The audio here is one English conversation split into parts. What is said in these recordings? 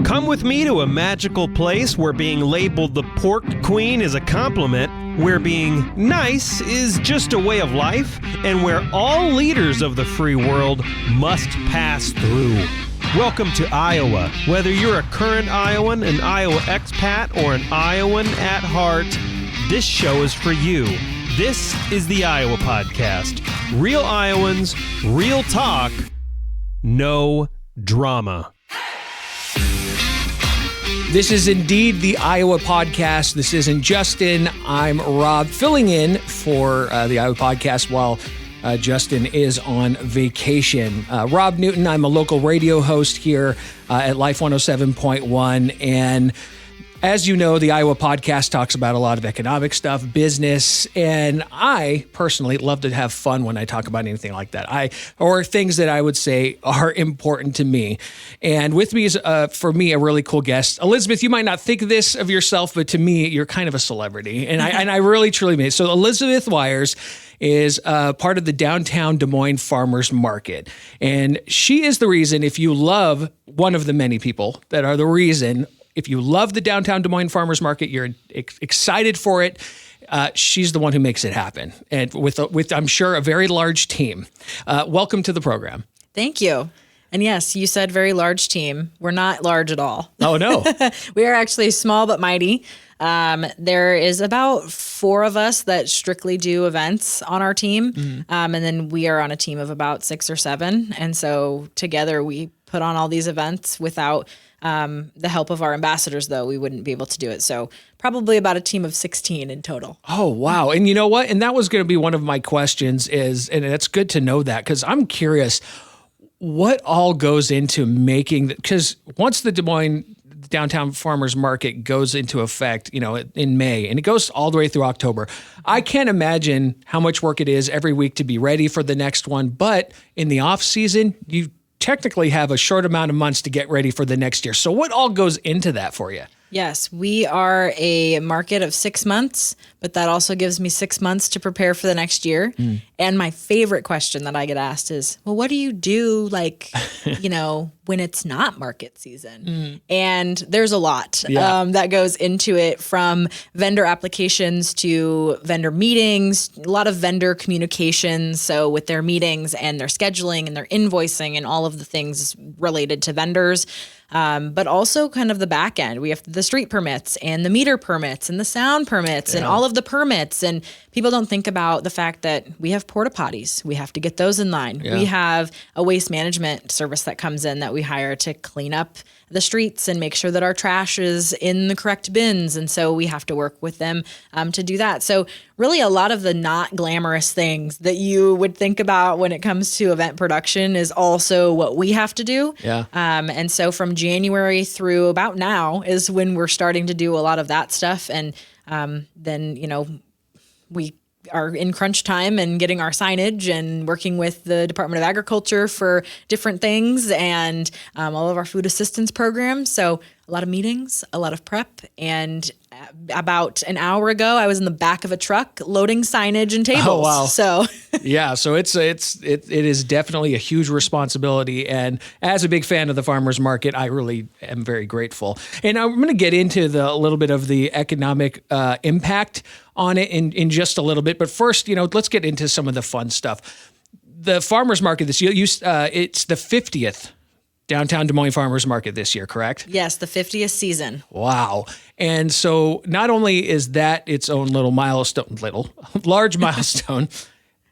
Come with me to a magical place where being labeled the pork queen is a compliment, where being nice is just a way of life, and where all leaders of the free world must pass through. Welcome to Iowa. Whether you're a current Iowan, an Iowa expat, or an Iowan at heart, this show is for you. This is the Iowa Podcast. Real Iowans, real talk, no drama. This is indeed the Iowa Podcast. This isn't Justin. I'm Rob, filling in for the Iowa Podcast while Justin is on vacation. Rob Newton, I'm a local radio host here at Life 107.1. And as you know, the Iowa Podcast talks about a lot of economic stuff, business, and I personally love to have fun when I talk about anything like that. Or things that I would say are important to me. And with me is, for me, a really cool guest. Elizabeth, you might not think this of yourself, but to me, you're kind of a celebrity. And I really, truly mean it. So Elizabeth Weyers is part of the downtown Des Moines Farmers Market. And she is the reason, if you love one of the many people that are the reason, if you love the downtown Des Moines Farmers Market, you're excited for it, she's the one who makes it happen. And with I'm sure, a very large team. Welcome to the program. Thank you. And yes, you said very large team. We're not large at all. Oh, no. We are actually small but mighty. There is about 4 of us that strictly do events on our team. Mm-hmm. And then we are on a team of about 6 or 7. And so together we put on all these events. Without the help of our ambassadors, though, we wouldn't be able to do it. So probably about a team of 16 in total. Oh, wow. And you know what? And that was going to be one of my questions and it's good to know that, because I'm curious what all goes into making, because once the Des Moines Downtown Farmers Market goes into effect, in May, and it goes all the way through October, I can't imagine how much work it is every week to be ready for the next one. But in the off season, you technically have a short amount of months to get ready for the next year. So what all goes into that for you? Yes, we are a market of 6 months, but that also gives me 6 months to prepare for the next year. And my favorite question that I get asked is, well, what do you do when it's not market season? And there's a lot that goes into it, from vendor applications to vendor meetings, a lot of vendor communications. So with their meetings and their scheduling and their invoicing and all of the things related to vendors. But also kind of the back end. We have the street permits and the meter permits and the sound permits and all of the permits. And people don't think about the fact that we have porta potties. We have to get those in line. Yeah. We have a waste management service that comes in that we hire to clean up the streets and make sure that our trash is in the correct bins. And so we have to work with them to do that. So really a lot of the not glamorous things that you would think about when it comes to event production is also what we have to do. Yeah. And so from January through about now is when we're starting to do a lot of that stuff. And then, we are in crunch time and getting our signage and working with the Department of Agriculture for different things and all of our food assistance programs. So a lot of meetings, a lot of prep. And about an hour ago, I was in the back of a truck loading signage and tables. Oh, wow. So yeah, so it is definitely a huge responsibility. And as a big fan of the farmers market, I really am very grateful. And I'm going to get into a little bit of the economic impact on it in just a little bit. But first, let's get into some of the fun stuff. The farmers market this year, it's the 50th Downtown Des Moines Farmers Market this year, correct? Yes, the 50th season. Wow. And so not only is that its own large milestone,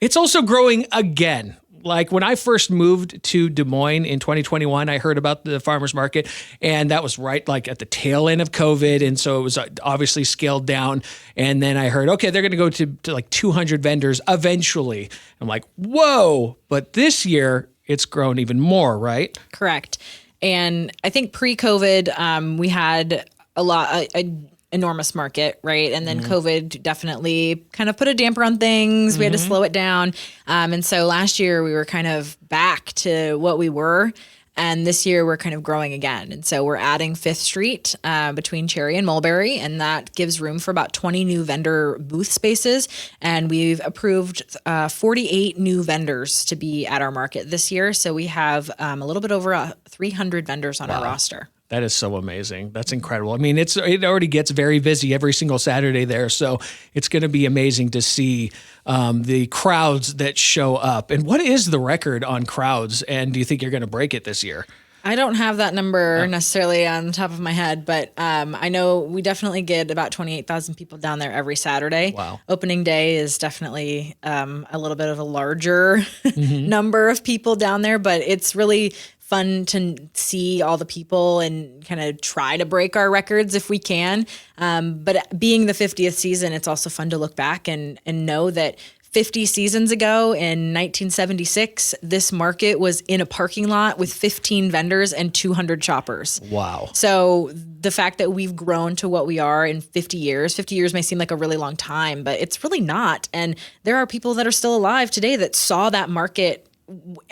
it's also growing again. Like when I first moved to Des Moines in 2021, I heard about the farmers market, and that was right like at the tail end of COVID. And so it was obviously scaled down. And then I heard, okay, they're going to go to like 200 vendors eventually. I'm like, whoa. But this year it's grown even more, right? Correct. And I think pre-COVID, we had an enormous market, right? And then COVID definitely kind of put a damper on things. We had to slow it down. And so last year we were kind of back to what we were. And this year we're kind of growing again. And so we're adding 5th Street between Cherry and Mulberry, and that gives room for about 20 new vendor booth spaces. And we've approved 48 new vendors to be at our market this year. So we have a little bit over 300 vendors on our roster. That is so amazing. That's incredible. I mean, it already gets very busy every single Saturday there, so it's going to be amazing to see the crowds that show up. And what is the record on crowds? And do you think you're going to break it this year? I don't have that number necessarily on the top of my head, but I know we definitely get about 28,000 people down there every Saturday. Wow. Opening day is definitely a little bit of a larger number of people down there, but it's really fun to see all the people and kind of try to break our records if we can. But being the 50th season, it's also fun to look back and know that 50 seasons ago in 1976, this market was in a parking lot with 15 vendors and 200 shoppers. Wow. So the fact that we've grown to what we are in 50 years may seem like a really long time, but it's really not. And there are people that are still alive today that saw that market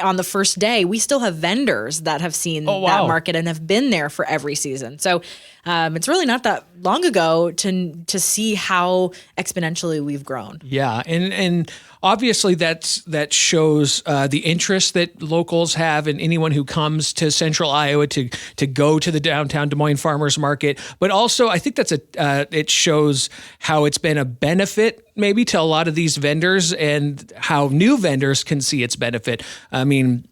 on the first day. We still have vendors that have seen that market and have been there for every season. So it's really not that long ago to see how exponentially we've grown. Yeah, and obviously that shows the interest that locals have and anyone who comes to Central Iowa to go to the downtown Des Moines Farmers Market. But also, I think it shows how it's been a benefit maybe to a lot of these vendors and how new vendors can see its benefit. I mean,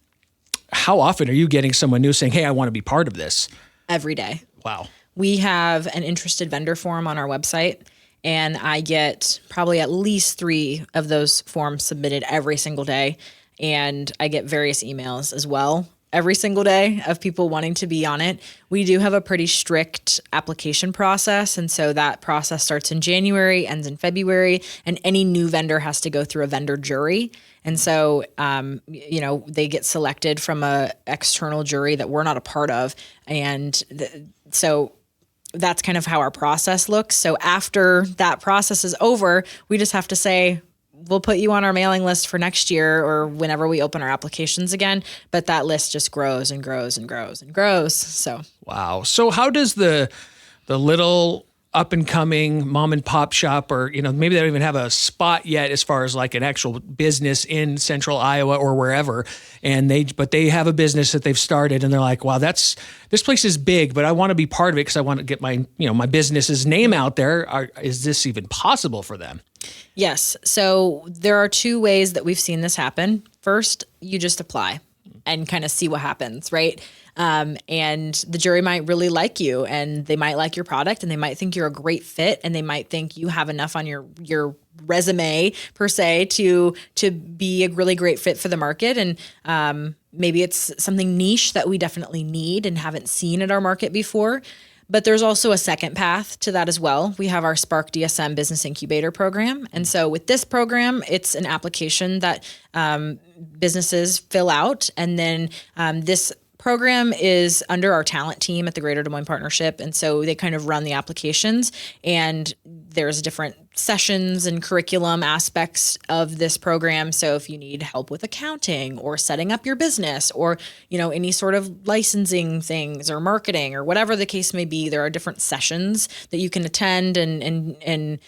how often are you getting someone new saying, "Hey, I want to be part of this"? Every day. Wow. We have an interested vendor form on our website, and I get probably at least 3 of those forms submitted every single day. And I get various emails as well every single day of people wanting to be on it. We do have a pretty strict application process. And so that process starts in January, ends in February, and any new vendor has to go through a vendor jury. And so, they get selected from a external jury that we're not a part of. And so that's kind of how our process looks. So after that process is over, we just have to say, we'll put you on our mailing list for next year or whenever we open our applications again. But that list just grows and grows and grows and grows. So wow. So how does the little up and coming mom and pop shop, or maybe they don't even have a spot yet as far as like an actual business in Central Iowa or wherever, but they have a business that they've started and they're like, wow, this place is big, but I want to be part of it because I want to get my my business's name out there. Is this even possible for them? Yes. So there are 2 ways that we've seen this happen. First, you just apply and kind of see what happens, right? And the jury might really like you, and they might like your product, and they might think you're a great fit, and they might think you have enough on your resume per se to be a really great fit for the market. And maybe it's something niche that we definitely need and haven't seen at our market before. But there's also a second path to that as well. We have our Spark DSM Business Incubator program. And so with this program, it's an application that businesses fill out. And then this program is under our talent team at the Greater Des Moines Partnership. And so they kind of run the applications, and there's different sessions and curriculum aspects of this program. So if you need help with accounting or setting up your business or, any sort of licensing things or marketing or whatever the case may be, there are different sessions that you can attend and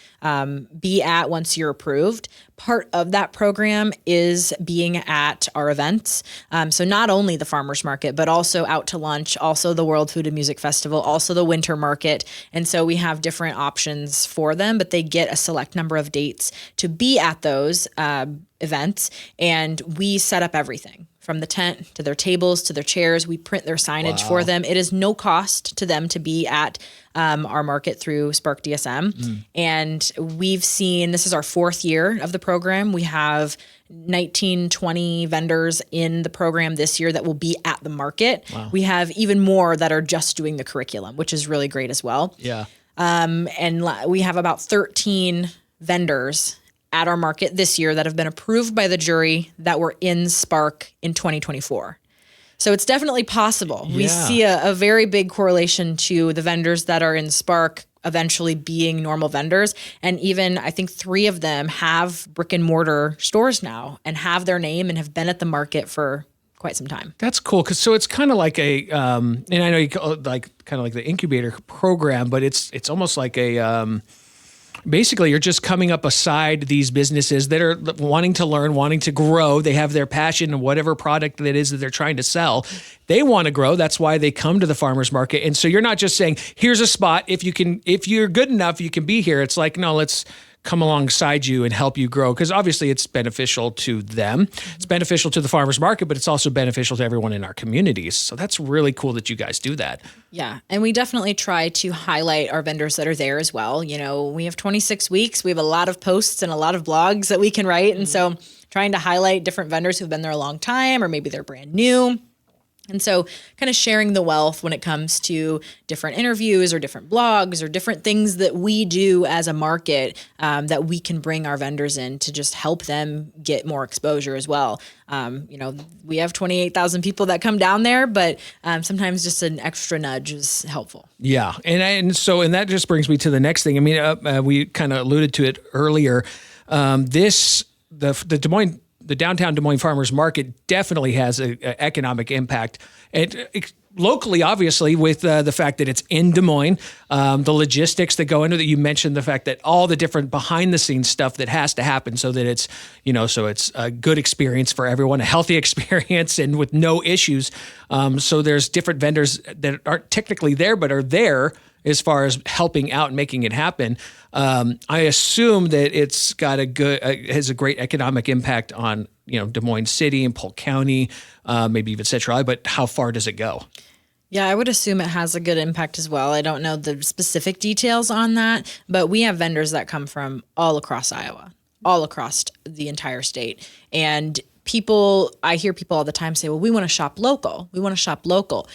be at once you're approved. Part of that program is being at our events. So not only the farmers market, but also out to lunch, also the World Food and Music Festival, also the winter market. And so we have different options for them, but they get a select number of dates to be at those events. And we set up everything from the tent to their tables to their chairs. We print their signage for them. It is no cost to them to be at our market through Spark DSM. And we've seen, this is our 4th year of the program. We have 19-20 vendors in the program this year that will be at the market. Wow. We have even more that are just doing the curriculum, which is really great as well. Yeah. And we have about 13 vendors at our market this year that have been approved by the jury that were in Spark in 2024. So it's definitely possible. Yeah. We see a very big correlation to the vendors that are in Spark eventually being normal vendors. And even I think 3 of them have brick and mortar stores now and have their name and have been at the market for quite some time. That's cool. So it's kind of like a, and I know you call it kind of like the incubator program, but it's almost like a, Basically, you're just coming up beside these businesses that are wanting to learn, wanting to grow. They have their passion in whatever product that is that they're trying to sell. They want to grow. That's why they come to the farmers market. And so you're not just saying, here's a spot. If you're good enough, you can be here. It's like, no, let's come alongside you and help you grow. Because obviously it's beneficial to them. It's beneficial to the farmers market, but it's also beneficial to everyone in our communities. So that's really cool that you guys do that. Yeah. And we definitely try to highlight our vendors that are there as well. You know, we have 26 weeks. We have a lot of posts and a lot of blogs that we can write. And so trying to highlight different vendors who've been there a long time, or maybe they're brand new. And so kind of sharing the wealth when it comes to different interviews or different blogs or different things that we do as a market that we can bring our vendors in to just help them get more exposure as well. You know, we have 28,000 people that come down there, but sometimes just an extra nudge is helpful. Yeah. And that just brings me to the next thing. I mean, we kind of alluded to it earlier. The downtown Des Moines Farmers Market definitely has an economic impact. Locally, obviously, with the fact that it's in Des Moines, the logistics that go into that. You mentioned the fact that all the different behind the scenes stuff that has to happen so that it's, so it's a good experience for everyone, a healthy experience and with no issues. So there's different vendors that aren't technically there, but are there as far as helping out and making it happen. I assume that it's got has a great economic impact on, Des Moines City and Polk County, maybe even Central Valley, but how far does it go? Yeah, I would assume it has a good impact as well. I don't know the specific details on that, but we have vendors that come from all across Iowa, all across the entire state. And I hear people all the time say, well, we want to shop local. We want to shop local.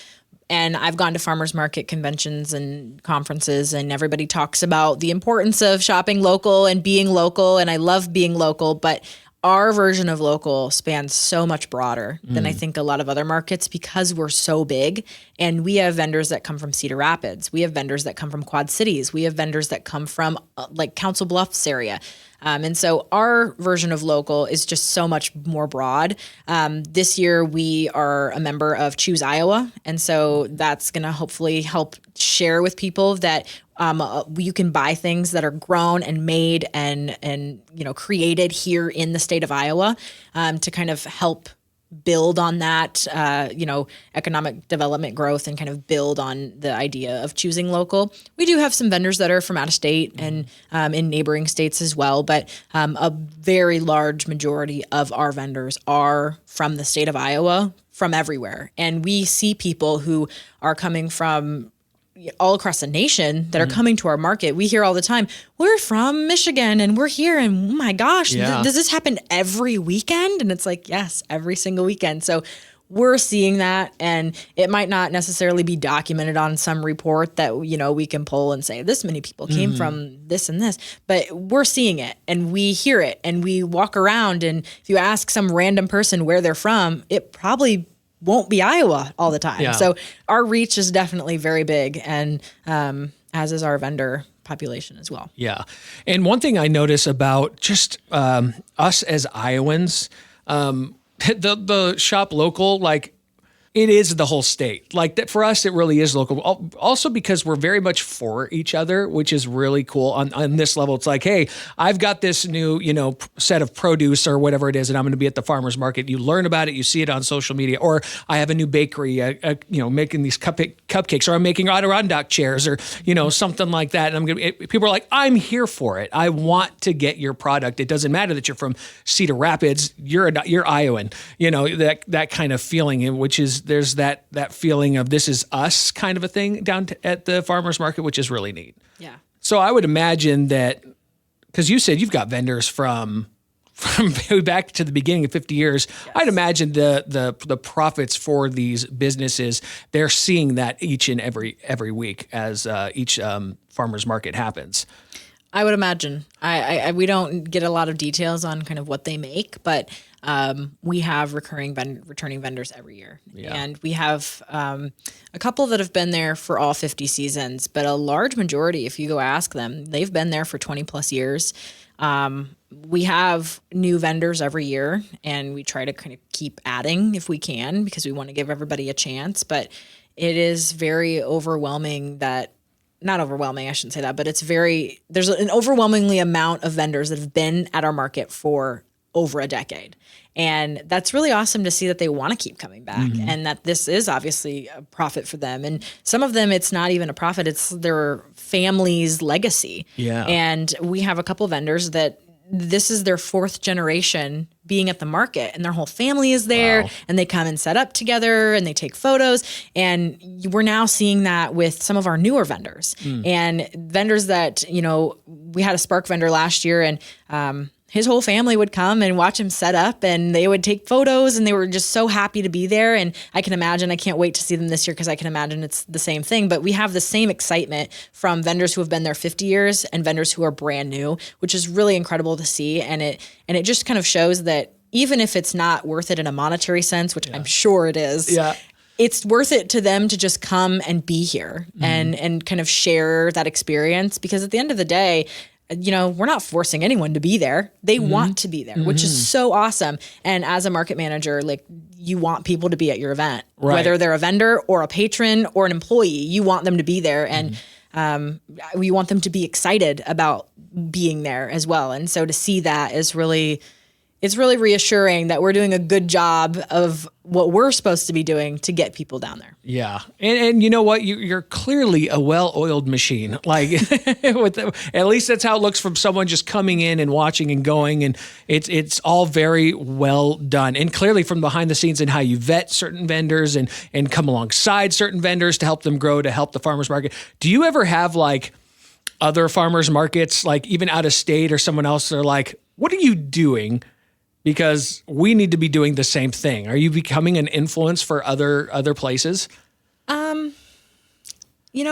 And I've gone to farmers market conventions and conferences, and everybody talks about the importance of shopping local and being local. And I love being local, but our version of local spans so much broader than I think a lot of other markets because we're so big. And we have vendors that come from Cedar Rapids. We have vendors that come from Quad Cities. We have vendors that come from like Council Bluffs area. And so our version of local is just so much more broad. This year, we are a member of Choose Iowa. And so that's going to hopefully help share with people that you can buy things that are grown and made and created here in the state of Iowa to kind of help build on that, economic development growth and kind of build on the idea of choosing local. We do have some vendors that are from out of state and in neighboring states as well, but a very large majority of our vendors are from the state of Iowa, from everywhere. And we see people who are coming from all across the nation that are coming to our market. We hear all the time, we're from Michigan and we're here and oh my gosh, does this happen every weekend? And it's like, yes, every single weekend. So we're seeing that, and it might not necessarily be documented on some report that, we can pull and say this many people came from this and this, but we're seeing it and we hear it and we walk around. And if you ask some random person where they're from, it probably won't be Iowa all the time. Yeah. So our reach is definitely very big, and as is our vendor population as well. Yeah. And one thing I notice about just us as Iowans, the shop local, like it is the whole state. Like that for us, it really is local. Also because we're very much for each other, which is really cool on this level. It's like, hey, I've got this new, set of produce or whatever it is, and I'm going to be at the farmer's market. You learn about it, you see it on social media, or I have a new bakery, making these cupcakes, or I'm making Adirondack chairs, or, something like that. And people are like, I'm here for it. I want to get your product. It doesn't matter that you're from Cedar Rapids. You're Iowan, that kind of feeling, which is, there's that feeling of this is us kind of a thing down at the farmer's market, which is really neat. Yeah. So I would imagine that, because you said you've got vendors from back to the beginning of 50 years, yes. I'd imagine the profits for these businesses, they're seeing that each and every week as each farmer's market happens. I would imagine. We don't get a lot of details on kind of what they make, but we have returning vendors every year. Yeah. And we have a couple that have been there for all 50 seasons, but a large majority, if you go ask them, they've been there for 20 plus years. We have new vendors every year, and we try to kind of keep adding if we can because we want to give everybody a chance. But it is very overwhelming that not overwhelming, I shouldn't say that, but there's an overwhelmingly amount of vendors that have been at our market for over a decade. And that's really awesome to see that they want to keep coming back and that this is obviously a profit for them. And some of them, it's not even a profit, it's their family's legacy. Yeah. And we have a couple vendors that this is their fourth generation being at the market, and their whole family is there. Wow. And they come and set up together and they take photos. And we're now seeing that with some of our newer vendors and vendors that, we had a Spark vendor last year, and his whole family would come and watch him set up, and they would take photos, and they were just so happy to be there. And I can't wait to see them this year, because I can imagine it's the same thing. But we have the same excitement from vendors who have been there 50 years and vendors who are brand new, which is really incredible to see. And it just kind of shows that even if it's not worth it in a monetary sense, which I'm sure it is, it's worth it to them to just come and be here and kind of share that experience. Because at the end of the day, we're not forcing anyone to be there. They want to be there, which is so awesome. And as a market manager, like, you want people to be at your event, whether they're a vendor or a patron or an employee, you want them to be there. And we want them to be excited about being there as well. And so to see that is it's really reassuring that we're doing a good job of what we're supposed to be doing to get people down there. Yeah. And you know what? You're clearly a well-oiled machine. Like, at least that's how it looks from someone just coming in and watching and going. And it's all very well done. And clearly from behind the scenes and how you vet certain vendors and come alongside certain vendors to help them grow, to help the farmers market. Do you ever have like other farmers markets, like even out of state or someone else, they're like, what are you doing? Because we need to be doing the same thing. Are you becoming an influence for other places?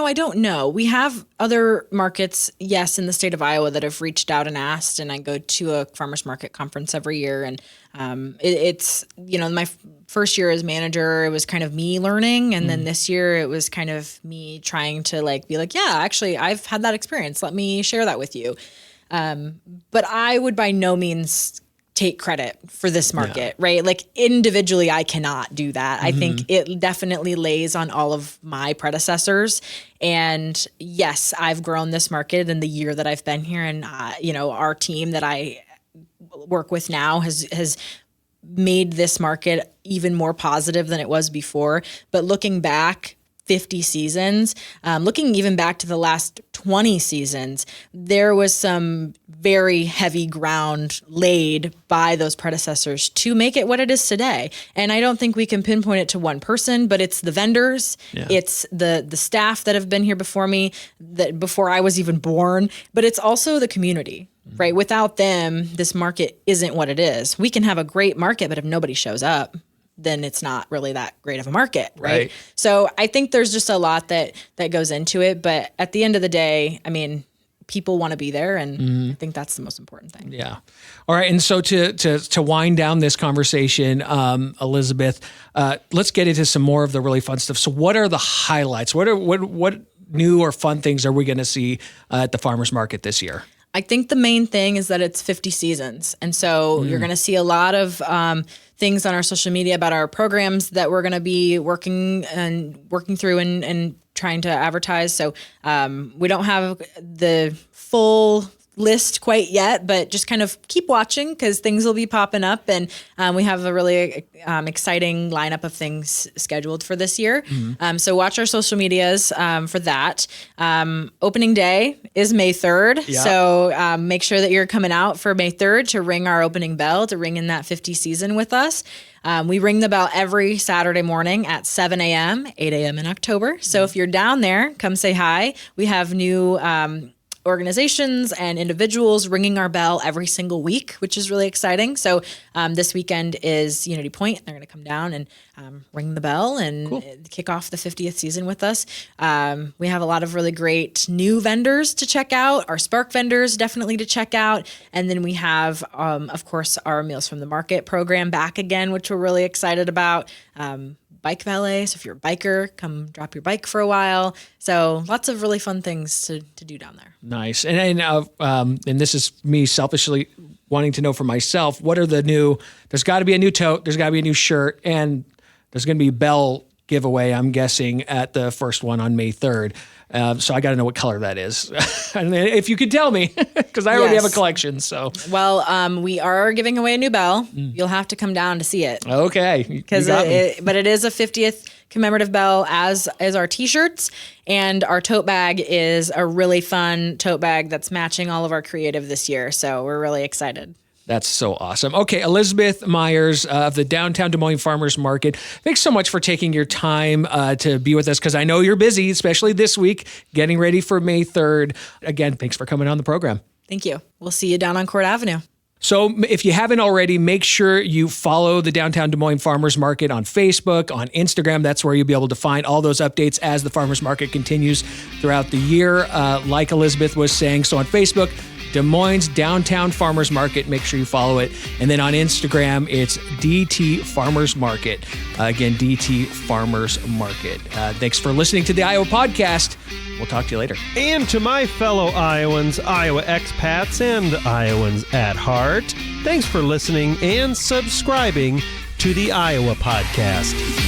I don't know. We have other markets, yes, in the state of Iowa that have reached out and asked, and I go to a farmers market conference every year. And it's my first year as manager, it was kind of me learning. And then this year it was kind of me trying to be like, yeah, actually, I've had that experience. Let me share that with you. But I would by no means take credit for this market, right? Like, individually, I cannot do that. I think it definitely lays on all of my predecessors. And yes, I've grown this market in the year that I've been here. And, our team that I work with now has made this market even more positive than it was before. But looking back 50 seasons, looking even back to the last 20 seasons, there was some very heavy ground laid by those predecessors to make it what it is today. And I don't think we can pinpoint it to one person, but it's the vendors, it's the staff that have been here before me, that before I was even born, but it's also the community. Right? Without them, this market isn't what it is. We can have a great market, but if nobody shows up, then it's not really that great of a market, right? So I think there's just a lot that goes into it. But at the end of the day, I mean, people want to be there, and I think that's the most important thing. Yeah. All right. And so to wind down this conversation, Elizabeth, let's get into some more of the really fun stuff. So what are the highlights? What new or fun things are we going to see at the farmers market this year? I think the main thing is that it's 50 seasons. And so you're going to see a lot of things on our social media about our programs that we're going to be working through and trying to advertise. So we don't have the full list quite yet, but just kind of keep watching, because things will be popping up, and we have a really exciting lineup of things scheduled for this year. So watch our social medias for that. Opening day is May 3rd. Yep. So make sure that you're coming out for May 3rd to ring our opening bell, to ring in that 50 season with us. We ring the bell every Saturday morning at 7 a.m., 8 a.m. in October. So if you're down there, come say hi. We have new organizations and individuals ringing our bell every single week, which is really exciting. So this weekend is Unity Point. They're going to come down and ring the bell and kick off the 50th season with us. We have a lot of really great new vendors to check out, our Spark vendors definitely to check out. And then we have, of course, our Meals from the Market program back again, which we're really excited about. Bike valet. So if you're a biker, come drop your bike for a while. So lots of really fun things to do down there. Nice. And this is me selfishly wanting to know for myself, what are the new, there's got to be a new tote, there's got to be a new shirt, and there's going to be bell giveaway, I'm guessing, at the first one on May 3rd. So I got to know what color that is. And if you could tell me, because I already have a collection. So well, we are giving away a new bell. You'll have to come down to see it. Okay, because but it is a 50th commemorative bell, as is our T-shirts, and our tote bag is a really fun tote bag that's matching all of our creative this year. So we're really excited. That's so awesome. Okay, Elizabeth Weyers of the Downtown Des Moines Farmers Market, thanks so much for taking your time to be with us, because I know you're busy, especially this week, getting ready for May 3rd. Again, thanks for coming on the program. Thank you. We'll see you down on Court Avenue. So if you haven't already, make sure you follow the Downtown Des Moines Farmers Market on Facebook, on Instagram. That's where you'll be able to find all those updates as the farmers market continues throughout the year, like Elizabeth was saying. So on Facebook, Des Moines Downtown Farmers Market. Make sure you follow it. And then on Instagram, it's DT Farmers Market. Again, DT Farmers Market. Thanks for listening to the Iowa Podcast. We'll talk to you later. And to my fellow Iowans, Iowa expats, and Iowans at heart, thanks for listening and subscribing to the Iowa Podcast.